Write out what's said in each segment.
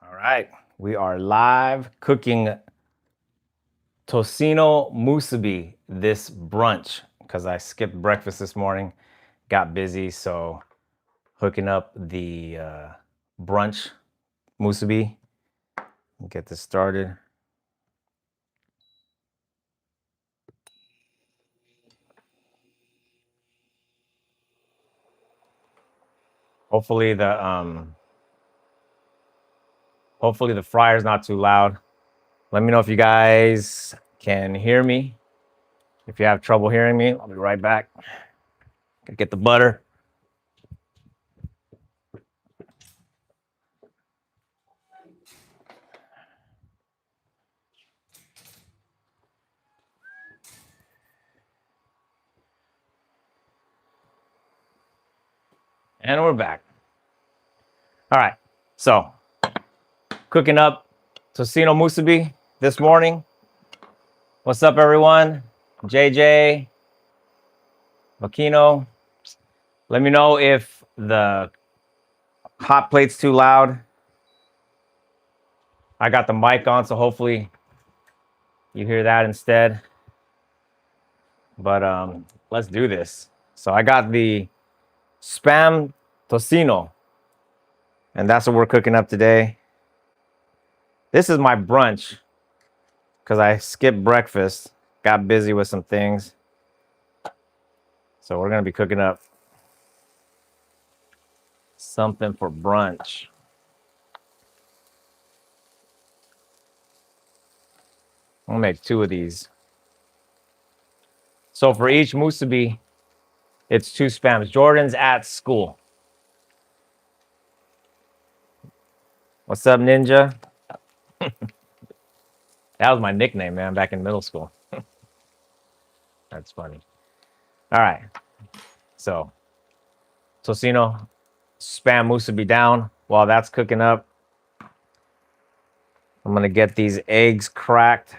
All right, we are live cooking tocino musubi this brunch because I skipped breakfast this morning, got busy, so hooking up the brunch musubi. Get this started. Hopefully the fryer's not too loud. Let me know if you guys can hear me. If you have trouble hearing me, I'll be right back. Gotta get the butter. And we're back. All right, so cooking up tocino musubi this morning. What's up, everyone? JJ, Makino. Let me know if the hot plate's too loud. I got the mic on, so hopefully you hear that instead. But let's do this. So I got the Spam tocino, and that's what we're cooking up today. This is my brunch because I skipped breakfast, got busy with some things. So we're gonna be cooking up something for brunch. I'll make 2 of these. So for each musubi, it's 2 spams. Jordan's at school. What's up, Ninja? That was my nickname, man, back in middle school. That's funny. All right. So tocino, spam musubi down. While that's cooking up, I'm gonna get these eggs cracked.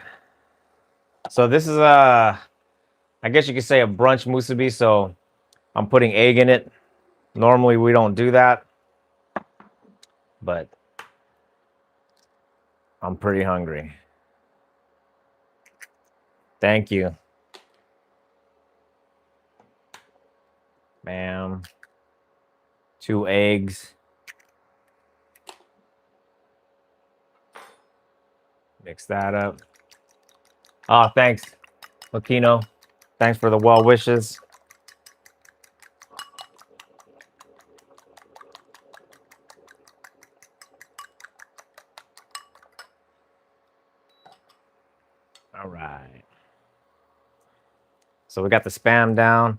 So this is I guess you could say a brunch musubi. So I'm putting egg in it. Normally we don't do that, but I'm pretty hungry. Thank you. Bam. 2 eggs. Mix that up. Oh, thanks, Makino. Thanks for the well wishes. All right. So we got the spam down.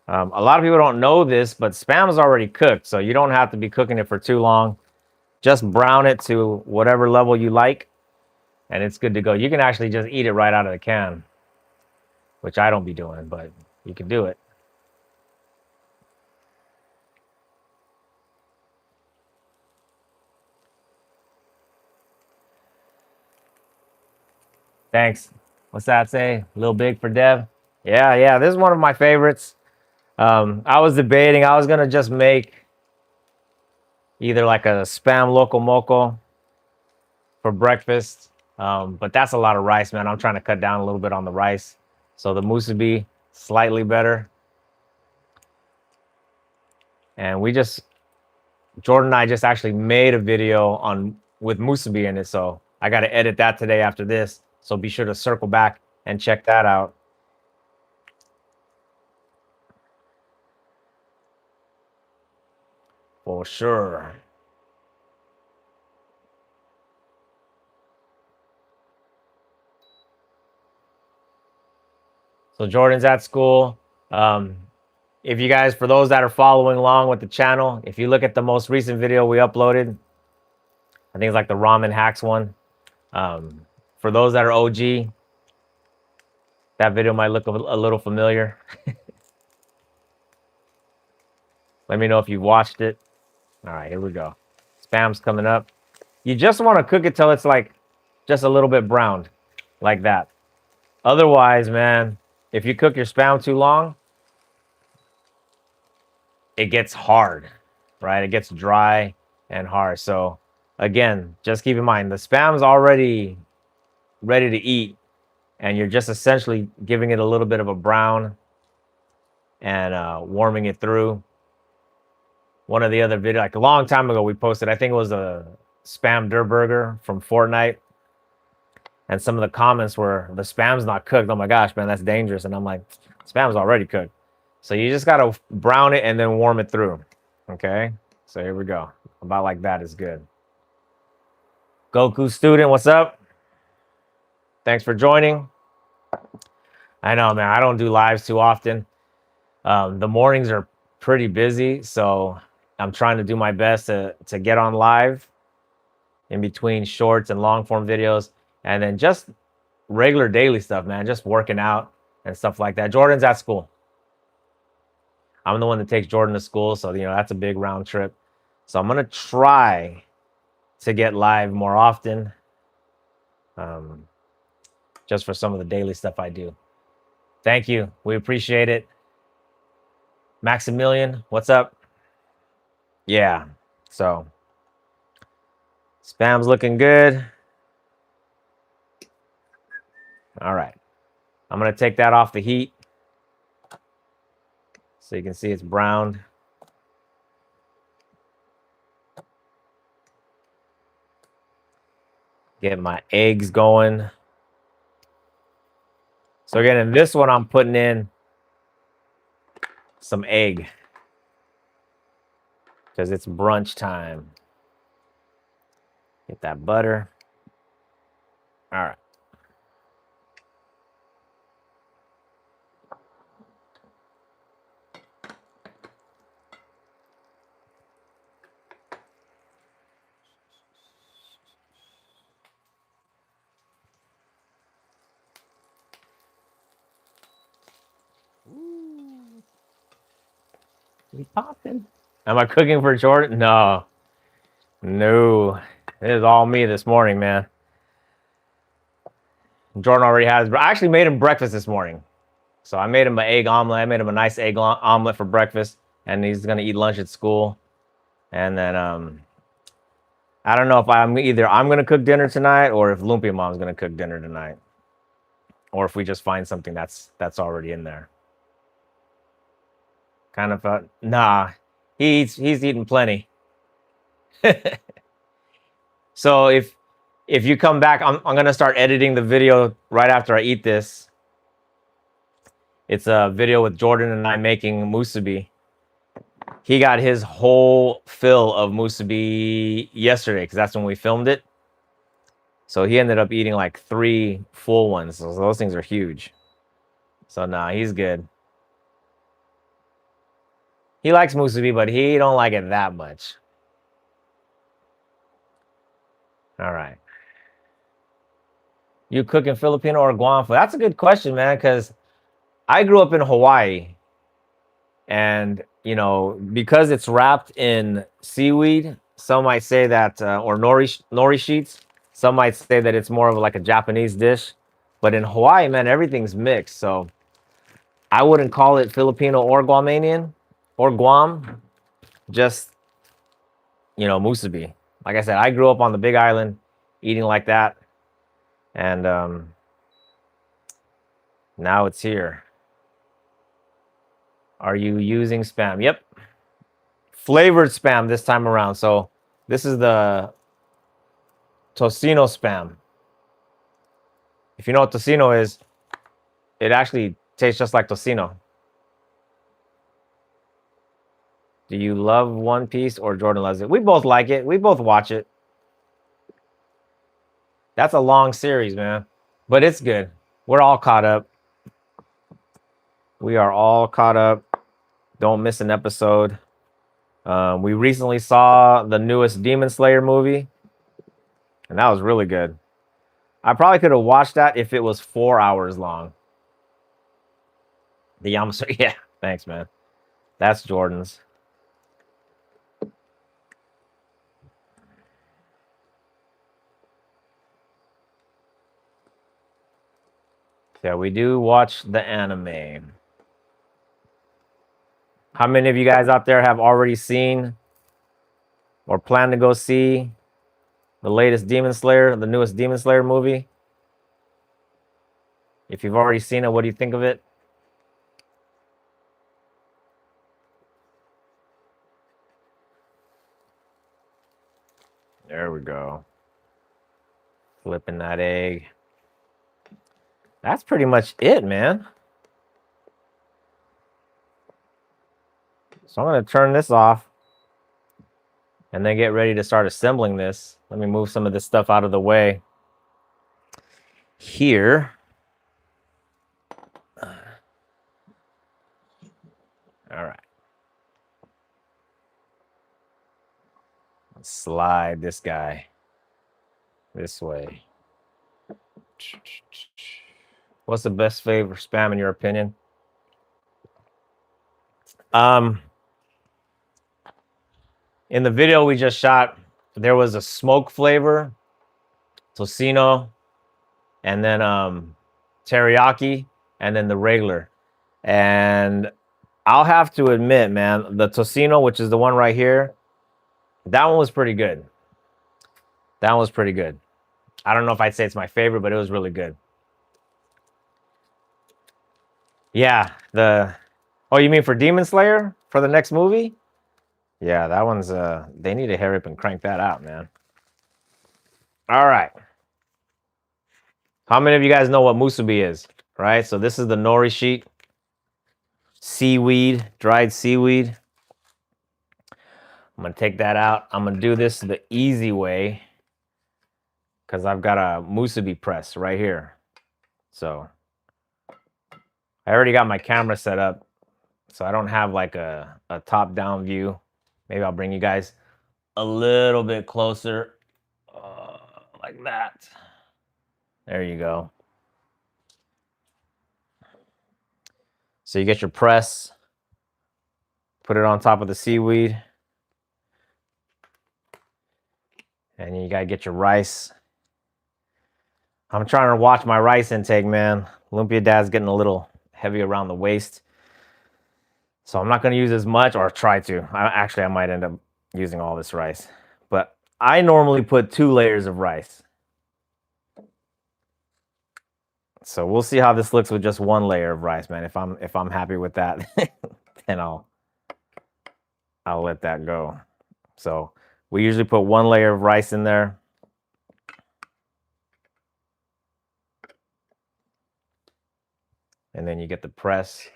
A lot of people don't know this, but spam is already cooked, so you don't have to be cooking it for too long. Just brown it to whatever level you like, and it's good to go. You can actually just eat it right out of the can, which I don't be doing, but you can do it. Thanks. What's that say? A little big for Dev? Yeah, this is one of my favorites. I was debating, I was gonna just make either like a spam loco moco for breakfast, but that's a lot of rice, man. I'm trying to cut down a little bit on the rice. So the musubi, slightly better. And Jordan and I just actually made a video with musubi in it, so I got to edit that today after this. So be sure to circle back and check that out. For sure. So Jordan's at school. If you guys, for those that are following along with the channel, if you look at the most recent video we uploaded, I think it's like the ramen hacks one. For those that are OG, that video might look a little familiar. Let me know if you watched it. All right, here we go. Spam's coming up. You just want to cook it till it's like just a little bit browned, like that. Otherwise, man, if you cook your spam too long, it gets hard, right? It gets dry and hard. So again, just keep in mind the spam's already ready to eat, and you're just essentially giving it a little bit of a brown and warming it through. One of the other videos, like a long time ago, we posted, I think it was a spam der burger from Fortnite. And some of the comments were, the spam's not cooked. Oh my gosh, man, that's dangerous. And I'm like, spam's already cooked. So you just got to brown it and then warm it through. Okay? So here we go. About like that is good. Goku student, what's up? Thanks for joining. I know, man, I don't do lives too often. The mornings are pretty busy, so I'm trying to do my best to get on live in between shorts and long form videos, and then just regular daily stuff, man, just working out and stuff like that. Jordan's at school. I'm the one that takes Jordan to school, so that's a big round trip. So I'm gonna try to get live more often, just for some of the daily stuff I do. Thank you, we appreciate it. Maximilian, what's up? Yeah, so spam's looking good. All right, I'm gonna take that off the heat so you can see it's browned. Get my eggs going. So again, in this one, I'm putting in some egg because it's brunch time. Get that butter. All right. We popping. Am I cooking for Jordan? No. It is all me this morning, man. Jordan already has. I actually made him breakfast this morning. So I made him an egg omelet. I made him a nice egg omelet for breakfast, and he's gonna eat lunch at school. And then I don't know if I'm gonna cook dinner tonight, or if Lumpia Mom's gonna cook dinner tonight, or if we just find something that's already in there. Kind of nah, he's eating plenty. So if you come back, I'm gonna start editing the video right after I eat this. It's a video with Jordan and I making musubi. He got his whole fill of musubi yesterday because that's when we filmed it. So he ended up eating like 3 full ones. So those things are huge. So nah, he's good. He likes musubi, but he don't like it that much. All right. You cooking Filipino or Guam food? That's a good question, man, because I grew up in Hawaii. And, because it's wrapped in seaweed, some might say that, or nori sheets, some might say that it's more of like a Japanese dish. But in Hawaii, man, everything's mixed. So I wouldn't call it Filipino or Guamanian or Guam, just, musubi. Like I said, I grew up on the Big Island eating like that. And now it's here. Are you using spam? Yep. Flavored spam this time around. So this is the tocino spam. If you know what tocino is, it actually tastes just like tocino. Do you love One Piece or Jordan loves it? We both like it. We both watch it. That's a long series, man. But it's good. We're all caught up. We are all caught up. Don't miss an episode. We recently saw the newest Demon Slayer movie, and that was really good. I probably could have watched that if it was 4 hours long. The Yamaso, yeah, thanks, man. That's Jordan's. Yeah, we do watch the anime. How many of you guys out there have already seen or plan to go see The latest Demon Slayer, the newest Demon Slayer movie. If you've already seen it, what do you think of it? There we go. Flipping that egg. That's pretty much it, man. So I'm going to turn this off and then get ready to start assembling this. Let me move some of this stuff out of the way here. All right. Let's slide this guy this way. What's the best flavor spam in your opinion? In the video we just shot, there was a smoke flavor, tocino, and then teriyaki, and then the regular. And I'll have to admit, man, the tocino, which is the one right here, that one was pretty good. That one was pretty good. I don't know if I'd say it's my favorite, but it was really good. Yeah, oh, you mean for Demon Slayer? For the next movie? Yeah, that one's, they need to hurry up and crank that out, man. All right. How many of you guys know what musubi is, right? So this is the nori sheet. Seaweed, dried seaweed. I'm going to take that out. I'm going to do this the easy way because I've got a musubi press right here. So I already got my camera set up, so I don't have like a top-down view. Maybe I'll bring you guys a little bit closer, like that. There you go. So you get your press, put it on top of the seaweed, and you gotta get your rice. I'm trying to watch my rice intake, man. Lumpia Dad's getting a little heavy around the waist. So I'm not gonna use as much, or try to. Actually, I might end up using all this rice. But I normally put 2 layers of rice. So we'll see how this looks with just 1 layer of rice, man. If I'm happy with that, then I'll let that go. So we usually put 1 layer of rice in there. And then you get the press.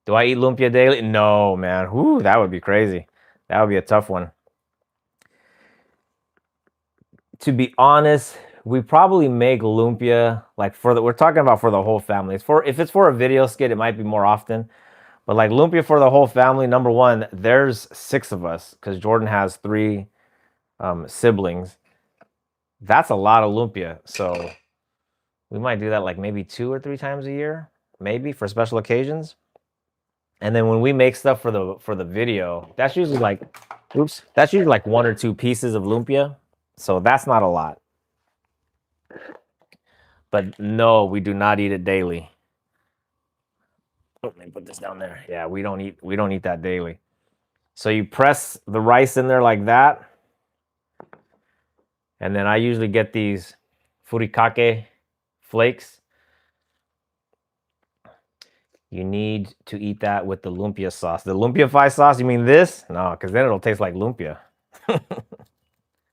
Do I eat lumpia daily? No, man. Whoo, that would be crazy. That would be a tough one. To be honest, we probably make lumpia like we're talking about for the whole family. If it's for a video skit, it might be more often. But like lumpia for the whole family, number one, there's 6 of us because Jordan has 3 siblings. That's a lot of lumpia. So we might do that like maybe 2 or 3 times a year, maybe for special occasions. And then when we make stuff for the video, that's usually like, that's usually like 1 or 2 pieces of lumpia. So that's not a lot. But no, we do not eat it daily. Oh, let me put this down there. Yeah, we don't eat that daily. So you press the rice in there like that. And then I usually get these furikake flakes. You need to eat that with the lumpia sauce. The lumpia fi sauce, you mean this? No, because then it'll taste like lumpia.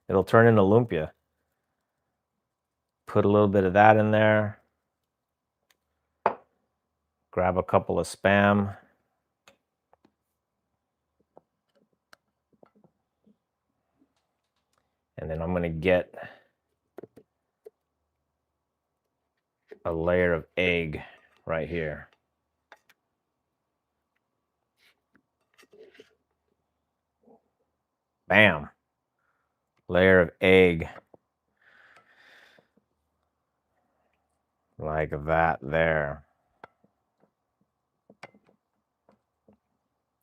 It'll turn into lumpia. Put a little bit of that in there. Grab a couple of Spam. And then I'm going to get a layer of egg right here. Bam. Layer of egg. Like that there.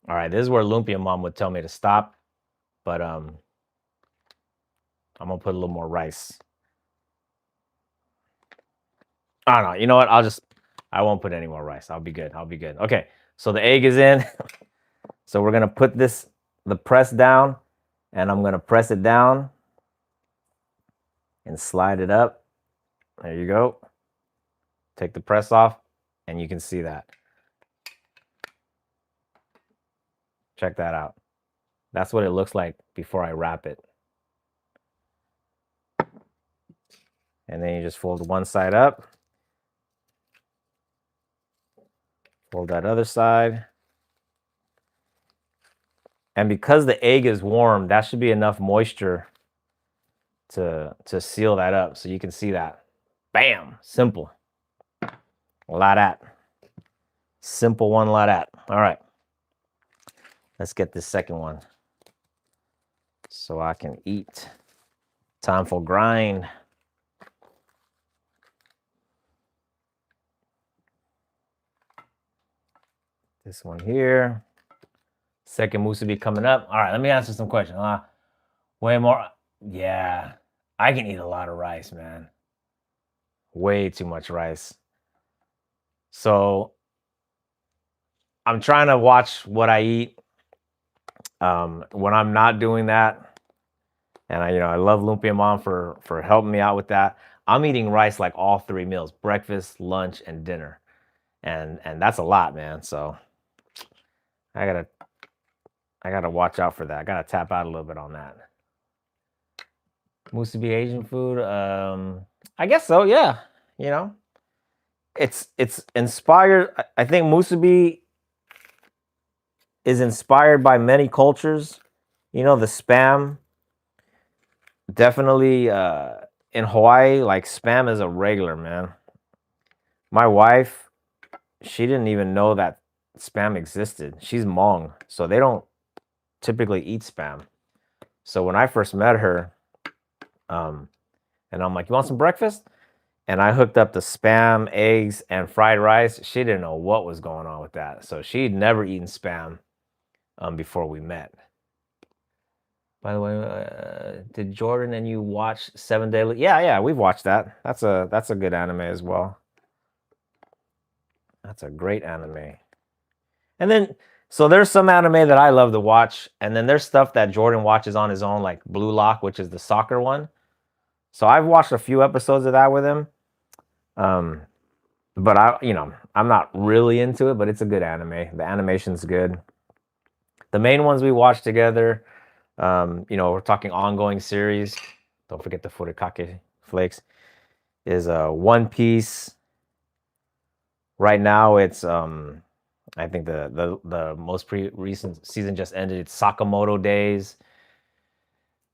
All right, this is where Lumpia Mom would tell me to stop, but I'm gonna put a little more rice. I don't know. You know what? I won't put any more rice. I'll be good. I'll be good. Okay, so the egg is in. So we're gonna put the press down, and I'm gonna press it down. and slide it up. There you go. Take the press off, and you can see that. Check that out. That's what it looks like before I wrap it. And then you just fold one side up. Fold that other side. And because the egg is warm, that should be enough moisture to seal that up. So you can see that. Bam! Simple. La that. Simple one, la that. All right. Let's get this second one so I can eat. Time for grind. This one here. Second musubi coming up. All right, let me answer some questions. Way more. Yeah, I can eat a lot of rice, man. Way too much rice. So I'm trying to watch what I eat. When I'm not doing that, and I love Lumpia Mom for helping me out with that. I'm eating rice like all 3 meals: breakfast, lunch, and dinner, and that's a lot, man. So I gotta watch out for that. I gotta tap out a little bit on that. Musubi Asian food, I guess so. Yeah, it's inspired. I think musubi is inspired by many cultures. The spam. Definitely in Hawaii, like spam is a regular, man. My wife, she didn't even know that spam existed. She's Hmong, so they don't typically eat spam. So when I first met her, and I'm like, "You want some breakfast?" And I hooked up the spam, eggs, and fried rice. She didn't know what was going on with that. So she'd never eaten spam before we met. By the way, did Jordan and you watch 7 Day? Yeah, we've watched that. That's a good anime as well. That's a great anime. And then, so there's some anime that I love to watch, and then there's stuff that Jordan watches on his own, like Blue Lock, which is the soccer one. So I've watched a few episodes of that with him. But I'm not really into it, but it's a good anime. The animation's good. The main ones we watched together. We're talking ongoing series. Don't forget the furikake flakes. Is One Piece. Right now, it's I think the most recent season just ended. It's Sakamoto Days.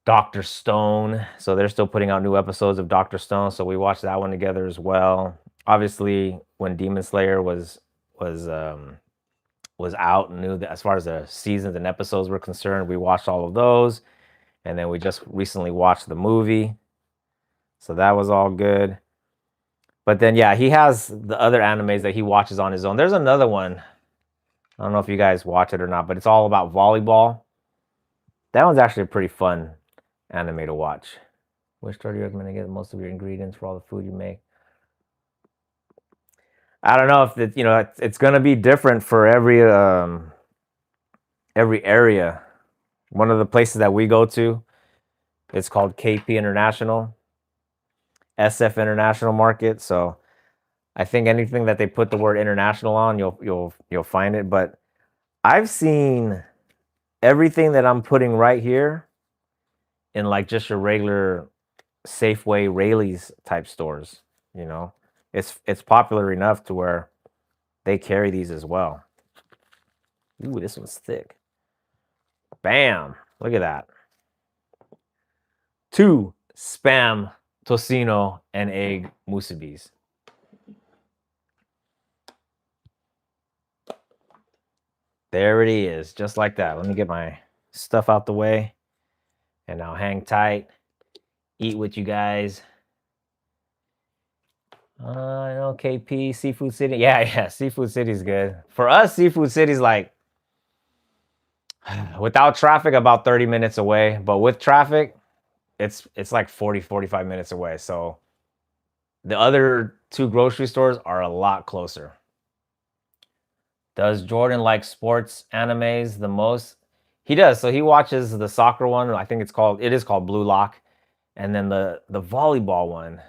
Dr. Stone. So they're still putting out new episodes of Dr. Stone. So we watched that one together as well. Obviously, when Demon Slayer was out and knew that as far as the seasons and episodes were concerned, we watched all of those. And then we just recently watched the movie. So that was all good. But then, yeah, he has the other animes that he watches on his own. There's another one. I don't know if you guys watch it or not, but it's all about volleyball. That one's actually a pretty fun anime to watch. Which store do you recommend to get most of your ingredients for all the food you make? I don't know if it's going to be different for every area. One of the places that we go to, it's called KP International, SF International Market. So I think anything that they put the word international on, you'll find it. But I've seen everything that I'm putting right here in like just your regular Safeway, Rayleigh's type stores. It's popular enough to where they carry these as well. Ooh, this one's thick. Bam! Look at that. 2 spam, tocino, and egg musubis. There it is, just like that. Let me get my stuff out the way, and now hang tight. Eat with you guys. I know KP, Seafood City. Yeah, Seafood City's good. For us, Seafood City's like, without traffic, about 30 minutes away. But with traffic, it's like 40, 45 minutes away. So the other 2 grocery stores are a lot closer. Does Jordan like sports animes the most? He does. So he watches the soccer one. I think it is called Blue Lock. And then the volleyball one,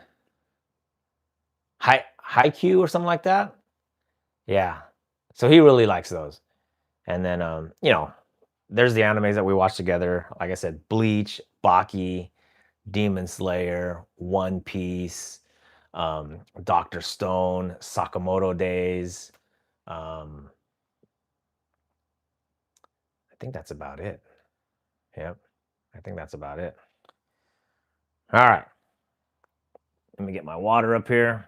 Haikyuu or something like that. Yeah. So he really likes those. And then there's the animes that we watch together. Like I said, Bleach, Baki, Demon Slayer, One Piece, Doctor Stone, Sakamoto Days. I think that's about it. Yep. I think that's about it. All right. Let me get my water up here.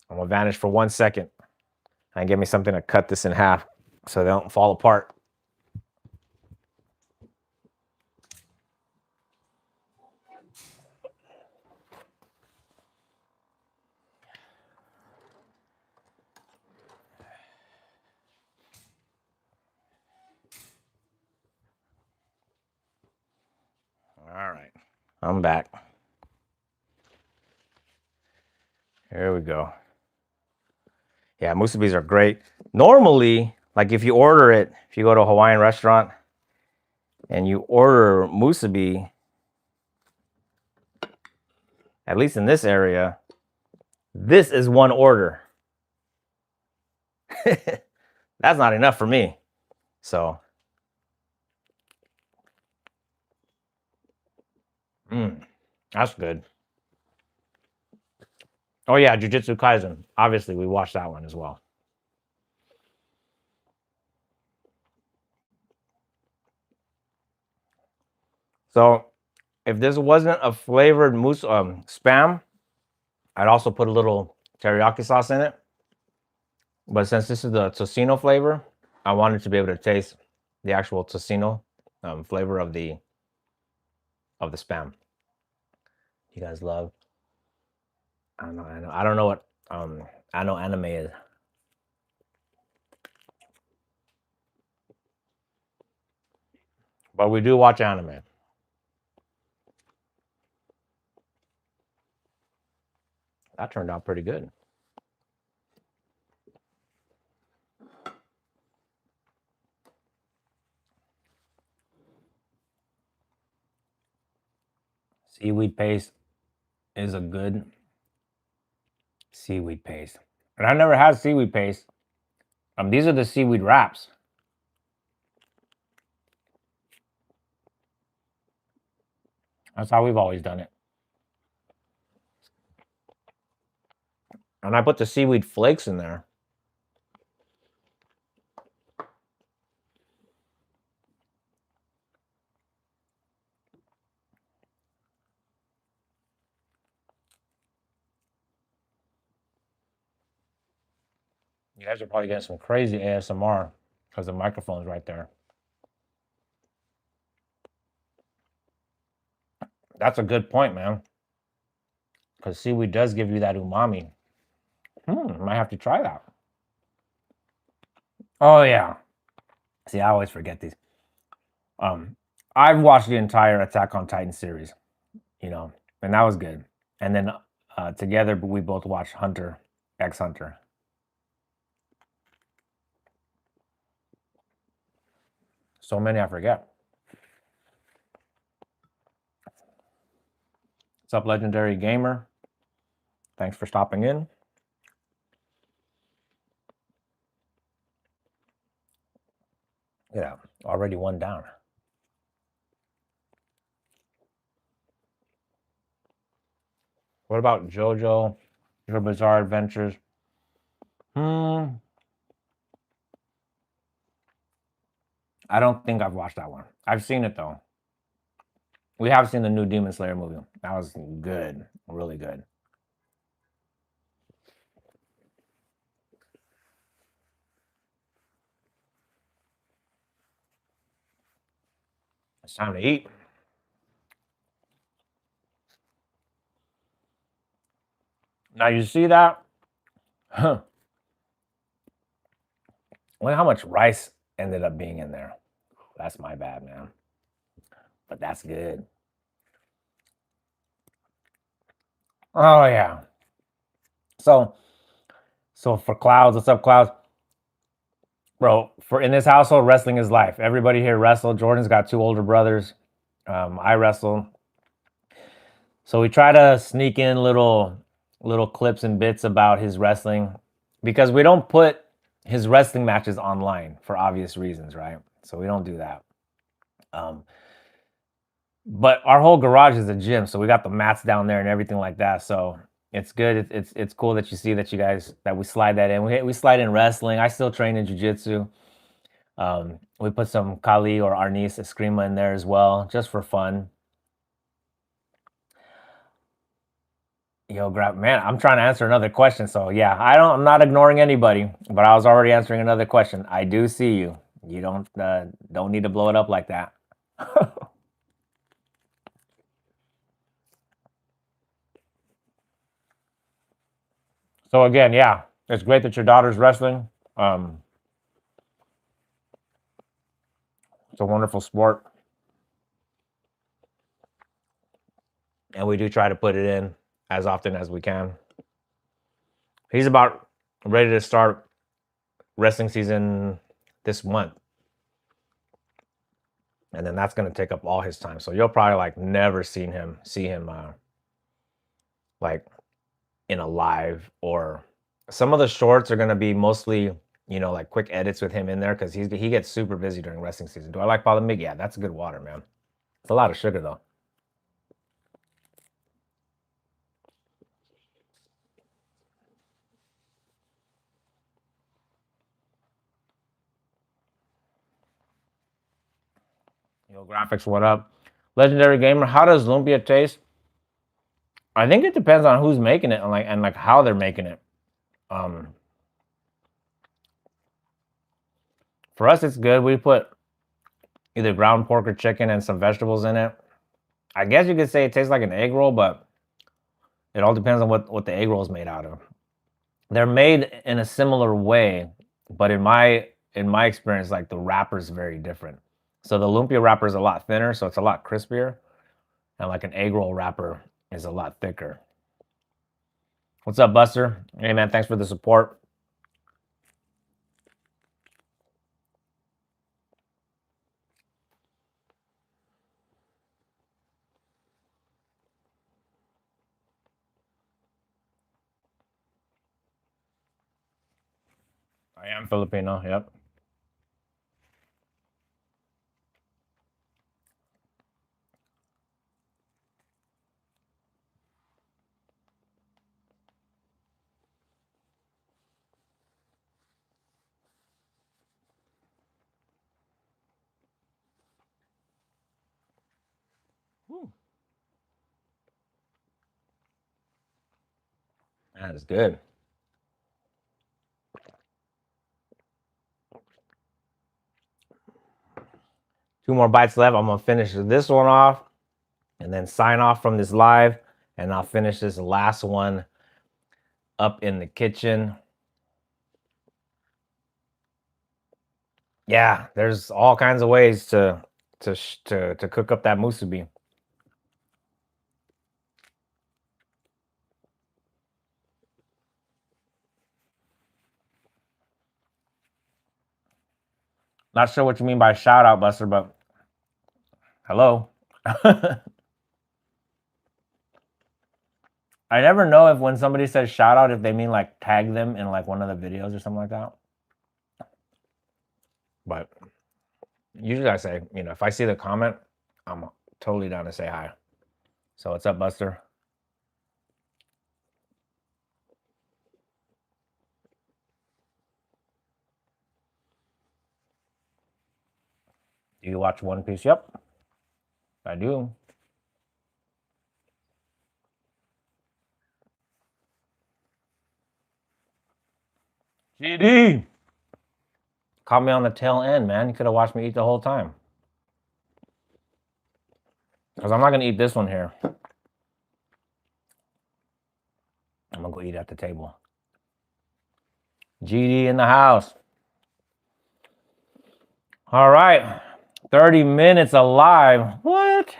I'm gonna vanish for 1 second and give me something to cut this in half so they don't fall apart. All right. I'm back. Here we go. Yeah, musubis are great. Normally, like if you order it, if you go to a Hawaiian restaurant and you order musubi, at least in this area, this is one order. That's not enough for me. So, that's good. Oh yeah, Jujutsu Kaisen. Obviously, we watched that one as well. So, if this wasn't a flavored spam, I'd also put a little teriyaki sauce in it. But since this is the tocino flavor, I wanted to be able to taste the actual tocino flavor of the spam. You guys love? I don't know. I don't know what I know anime is. But we do watch anime. That turned out pretty good. Seaweed paste is a good seaweed paste. And I never had seaweed paste. These are the seaweed wraps. That's how we've always done it. And I put the seaweed flakes in there. You guys are probably getting some crazy ASMR because the microphone's right there. That's a good point, man. Because seaweed does give you that umami. Might have to try that. Oh yeah. See, I always forget these. I've watched the entire Attack on Titan series, and that was good. And then together, we both watched Hunter x Hunter. So many I forget. What's up, Legendary Gamer? Thanks for stopping in. Yeah, already one down. What about JoJo, Your Bizarre Adventures? I don't think I've watched that one. I've seen it though. We have seen the new Demon Slayer movie. That was good, really good. It's time to eat. Now you see that? Huh. Look how much rice ended up being in there. That's my bad, man. But that's good. Oh yeah. So for Clouds, what's up, Clouds? Bro, in this household, wrestling is life. Everybody here wrestled. Jordan's got 2 older brothers. I wrestle. So we try to sneak in little clips and bits about his wrestling because we don't put his wrestling matches online for obvious reasons, right? So we don't do that. But our whole garage is a gym, so we got the mats down there and everything like that. So it's good. It's cool that you see that you guys that we slide that in. We slide in wrestling. I still train in jiu-jitsu. We put some Kali or Arnis Eskrima in there as well, just for fun. Yo, grab man, I'm trying to answer another question. So yeah, I'm not ignoring anybody, but I was already answering another question. I do see you. You don't need to blow it up like that. So again, yeah, it's great that your daughter's wrestling. It's a wonderful sport. And we do try to put it in as often as we can. He's about ready to start wrestling season this month. And then that's going to take up all his time. So you'll probably like never see him like in a live, or some of the shorts are going to be mostly, like quick edits with him in there because he gets super busy during wrestling season. Do I like Mig? Yeah, that's good water, man. It's a lot of sugar though. Graphics, what up? Legendary Gamer, how does lumpia taste? I think it depends on who's making it and like how they're making it. For us, it's good. We put either ground pork or chicken and some vegetables in it. I guess you could say it tastes like an egg roll, but it all depends on what the egg roll is made out of. They're made in a similar way, but in my experience, like the wrapper is very different. So the lumpia wrapper is a lot thinner, so it's a lot crispier, and like an egg roll wrapper is a lot thicker. What's up, Buster? Hey man, thanks for the support. I am Filipino, yep. That is good. 2 more bites left. I'm gonna finish this one off and then sign off from this live, and I'll finish this last one up in the kitchen. Yeah, there's all kinds of ways to cook up that musubi. Not sure what you mean by shout out, Buster, but hello. I never know if when somebody says shout out, if they mean like tag them in like one of the videos or something like that. But usually I say, if I see the comment, I'm totally down to say hi. So what's up, Buster? Do you watch One Piece? Yep, I do. GD. Caught me on the tail end, man. You could have watched me eat the whole time. Because I'm not going to eat this one here. I'm going to go eat at the table. GD in the house. All right. 30 minutes alive. What?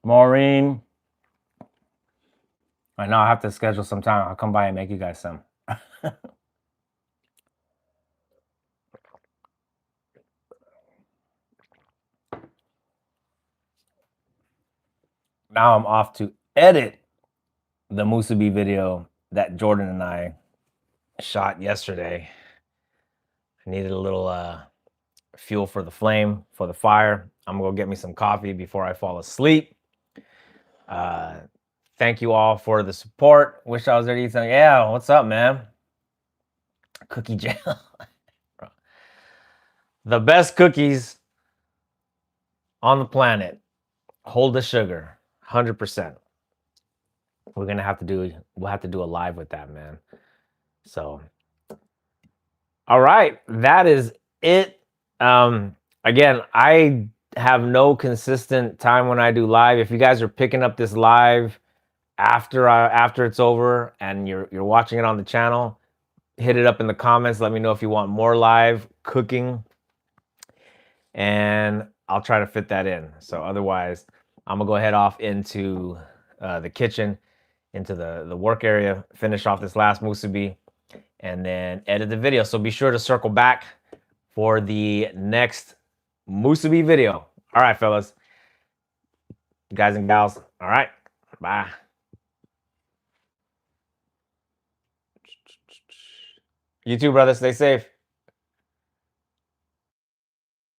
Maureen. I know I have to schedule some time. I'll come by and make you guys some. now I'm off to edit the Musubi video that Jordan and I shot yesterday. I needed a little fuel for the flame, for the fire. I'm gonna go get me some coffee before I fall asleep. Thank you all for the support. Wish I was there to eat something. Yeah, what's up, man? Cookie jam. The best cookies on the planet. Hold the sugar, 100%. We'll have to do a live with that, man. So, all right, that is it. Again, I have no consistent time when I do live. If you guys are picking up this live after it's over and you're watching it on the channel, hit it up in the comments. Let me know if you want more live cooking, and I'll try to fit that in. So otherwise, I'm gonna go head off into the kitchen, into the work area, finish off this last musubi, and then edit the video. So be sure to circle back for the next musubi video. All right, fellas, guys and gals. All right, bye. You too, brother. Stay safe.